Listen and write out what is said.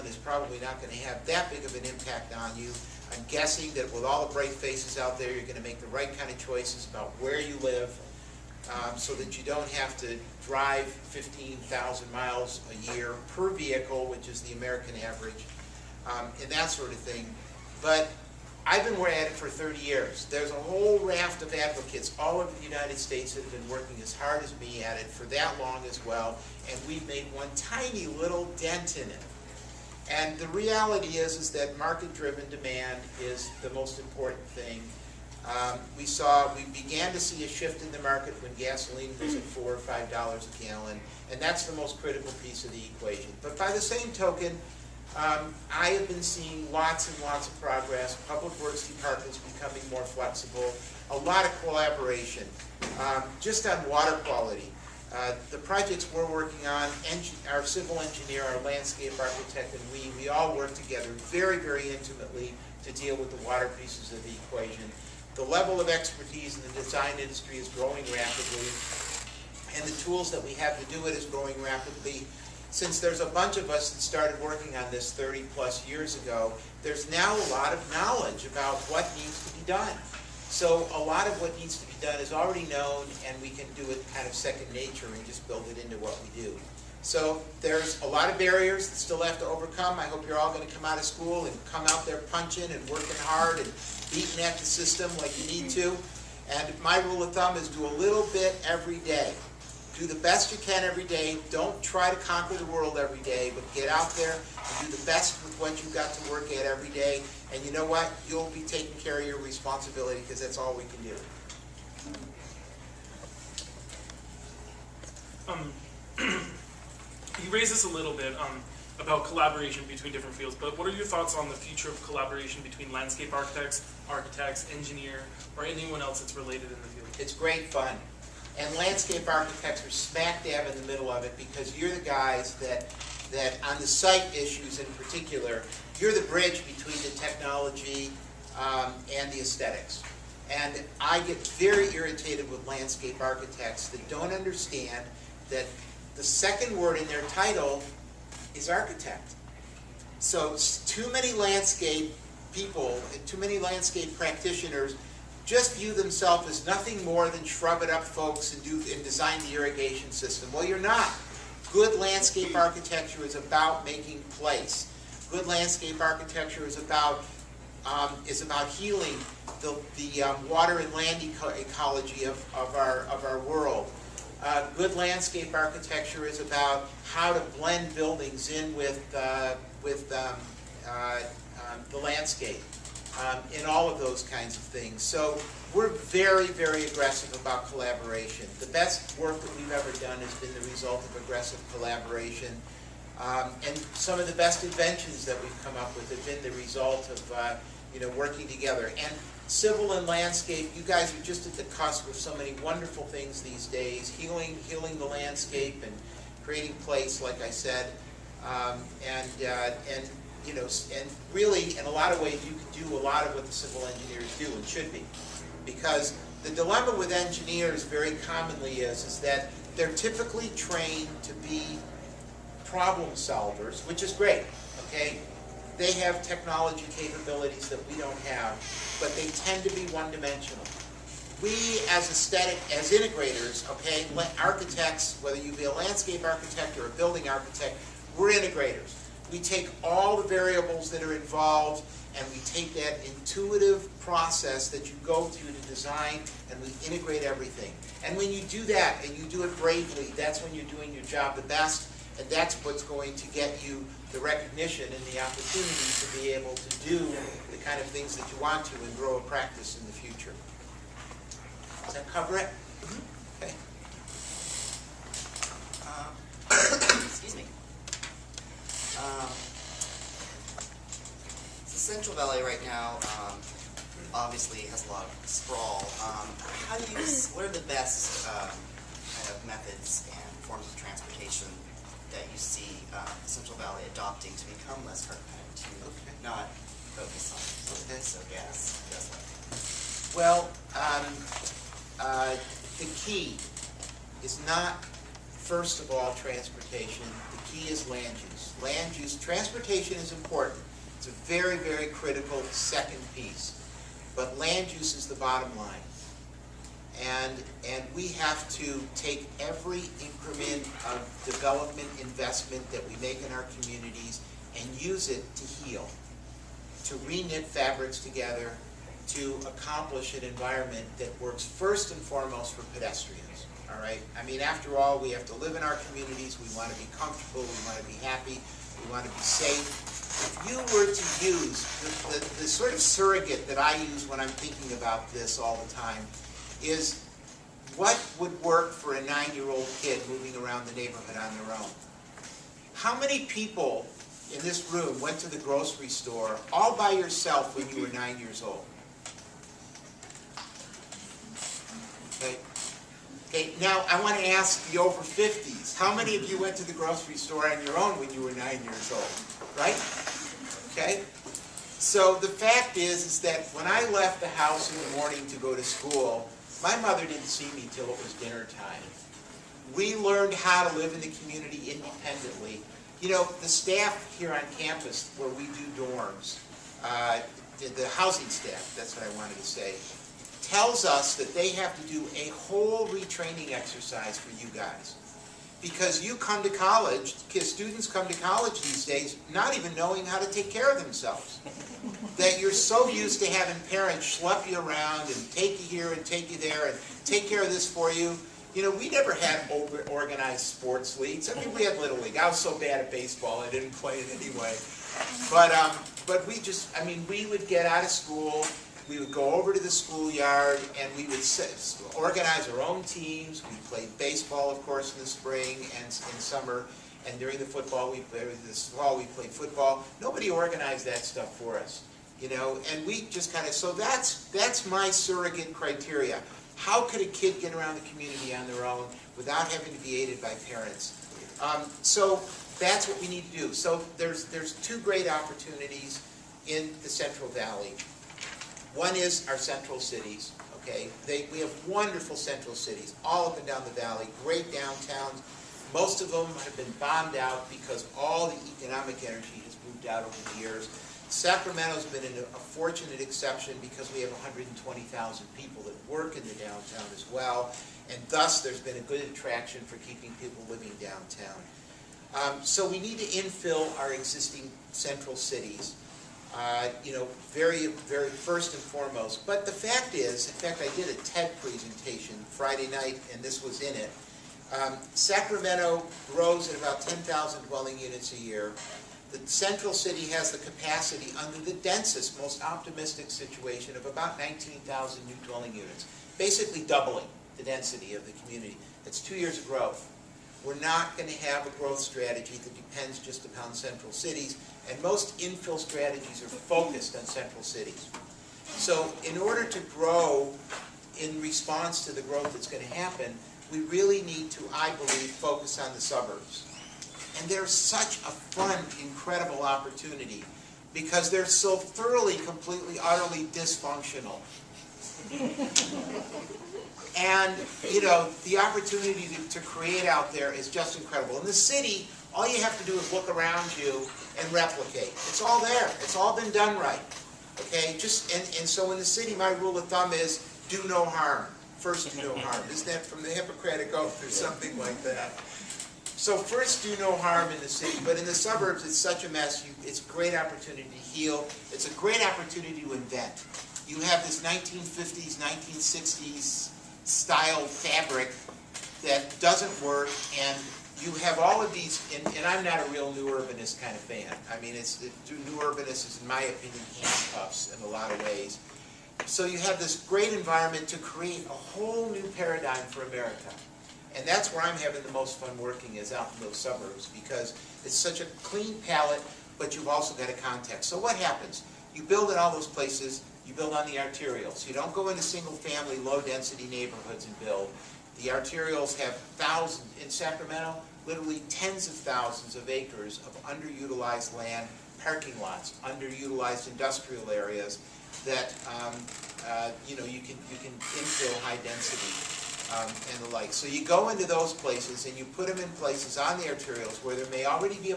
gallon is probably not going to have that big of an impact on you. I'm guessing that with all the bright faces out there, you're going to make the right kind of choices about where you live, so that you don't have to drive 15,000 miles a year per vehicle, which is the American average, and that sort of thing. But I've been at it for 30 years. There's a whole raft of advocates all over the United States that have been working as hard as me at it for that long as well, and we've made one tiny little dent in it. And the reality is that market-driven demand is the most important thing. We began to see a shift in the market when gasoline was at $4 or $5 a gallon, and that's the most critical piece of the equation. But by the same token, I have been seeing lots and lots of progress. Public Works Department's becoming more flexible, a lot of collaboration. Just on water quality, the projects we're working on, our civil engineer, our landscape architect, and we all work together very, very intimately to deal with the water pieces of the equation. The level of expertise in the design industry is growing rapidly, and the tools that we have to do it is growing rapidly. Since there's a bunch of us that started working on this 30 plus years ago, there's now a lot of knowledge about what needs to be done. So a lot of what needs to be done is already known, and we can do it kind of second nature and just build it into what we do. So there's a lot of barriers that still have to overcome. I hope you're all going to come out of school and come out there punching and working hard and beating at the system like you need to. And my rule of thumb is do a little bit every day. Do the best you can every day. Don't try to conquer the world every day, but get out there and do the best with what you've got to work at every day. And you know what? You'll be taking care of your responsibility, because that's all we can do. You raised this a little bit about collaboration between different fields, but what are your thoughts on the future of collaboration between landscape architects, engineer, or anyone else that's related in the field? It's great fun. And landscape architects are smack dab in the middle of it, because you're the guys that on the site issues in particular, you're the bridge between the technology and the aesthetics. And I get very irritated with landscape architects that don't understand that the second word in their title is architect. So too many landscape people and too many landscape practitioners just view themselves as nothing more than shrub it up folks and design the irrigation system. Well, you're not. Good landscape architecture is about making place. Good landscape architecture is about healing the water and land ecology of our world. Good landscape architecture is about how to blend buildings in with the landscape. In all of those kinds of things. So we're very, very aggressive about collaboration. The best work that we've ever done has been the result of aggressive collaboration. And some of the best inventions that we've come up with have been the result of working together. And civil and landscape, you guys are just at the cusp of so many wonderful things these days, healing the landscape and creating place, like I said, and really, in a lot of ways, you can do a lot of what the civil engineers do and should be. Because the dilemma with engineers very commonly is that they're typically trained to be problem solvers, which is great, okay? They have technology capabilities that we don't have, but they tend to be one-dimensional. We, as integrators, okay, architects, whether you be a landscape architect or a building architect, we're integrators. We take all the variables that are involved, and we take that intuitive process that you go through to design, and we integrate everything. And when you do that, and you do it bravely, that's when you're doing your job the best, and that's what's going to get you the recognition and the opportunity to be able to do the kind of things that you want to and grow a practice in the future. Does that cover it? Okay. Excuse me. The Central Valley right now obviously has a lot of sprawl. What are the best kind of methods and forms of transportation that you see the Central Valley adopting to become less carbon to not focus on gas? Well, the key is not, first of all, transportation. The key is land use. Land use, transportation is important. It's a very, very critical second piece. But land use is the bottom line. And we have to take every increment of development investment that we make in our communities and use it to heal, to re-knit fabrics together, to accomplish an environment that works first and foremost for pedestrians, all right? I mean, after all, we have to live in our communities, we want to be comfortable, we want to be happy, we want to be safe. If you were to use the sort of surrogate that I use when I'm thinking about this all the time is what would work for a 9-year-old kid moving around the neighborhood on their own? How many people in this room went to the grocery store all by yourself when you were 9 years old? Okay. Okay, now I want to ask the over 50s. How many of you went to the grocery store on your own when you were 9 years old? Right? Okay? So the fact is that when I left the house in the morning to go to school, my mother didn't see me till it was dinner time. We learned how to live in the community independently. You know, the staff here on campus where we do dorms, the housing staff, that's what I wanted to say, tells us that they have to do a whole retraining exercise for you guys. Because you come to college, students come to college these days not even knowing how to take care of themselves. That you're so used to having parents schlep you around and take you here and take you there and take care of this for you. You know, we never had organized sports leagues. I mean, we had Little League. I was so bad at baseball, I didn't play it anyway. But we just, I mean, we would get out of school, we would go over to the schoolyard, and we would organize our own teams. We played baseball, of course, in the spring and in summer. And during the fall, we played football. Nobody organized that stuff for us, you know. And we just kind of, so that's my surrogate criteria. How could a kid get around the community on their own without having to be aided by parents? So that's what we need to do. So there's two great opportunities in the Central Valley. One is our central cities, okay? We have wonderful central cities all up and down the valley, great downtowns. Most of them have been bombed out because all the economic energy has moved out over the years. Sacramento's been a fortunate exception because we have 120,000 people that work in the downtown as well, and thus there's been a good attraction for keeping people living downtown. So we need to infill our existing central cities. You know, very first and foremost. But the fact is, in fact, I did a TED presentation Friday night, and this was in it. Sacramento grows at about 10,000 dwelling units a year. The central city has the capacity, under the densest, most optimistic situation, of about 19,000 new dwelling units, basically doubling the density of the community. That's 2 years of growth. We're not going to have a growth strategy that depends just upon central cities, and most infill strategies are focused on central cities. So in order to grow in response to the growth that's going to happen, we really need to, I believe, focus on the suburbs. And they're such a fun, incredible opportunity because they're so thoroughly, completely, utterly dysfunctional. And, you know, the opportunity to create out there is just incredible. In the city, all you have to do is look around you and replicate. It's all there. It's all been done right. Okay? And so in the city, my rule of thumb is do no harm. First, do no harm. Isn't that from the Hippocratic Oath or something like that? So first, do no harm in the city. But in the suburbs, it's such a mess. It's a great opportunity to heal. It's a great opportunity to invent. You have this 1950s, 1960s style fabric that doesn't work, and you have all of these, and I'm not a real new urbanist kind of fan. I mean, new urbanist is, in my opinion, handcuffs in a lot of ways. So you have this great environment to create a whole new paradigm for America. And that's where I'm having the most fun working, is out in those suburbs, because it's such a clean palette, but you've also got a context. So what happens? You build in all those places, you build on the arterials. You don't go into single-family, low-density neighborhoods and build. The arterials have thousands, in Sacramento, literally tens of thousands of acres of underutilized land, parking lots, underutilized industrial areas that you know, you can infill high density. and the like. So you go into those places and you put them in places on the arterials where there may already be a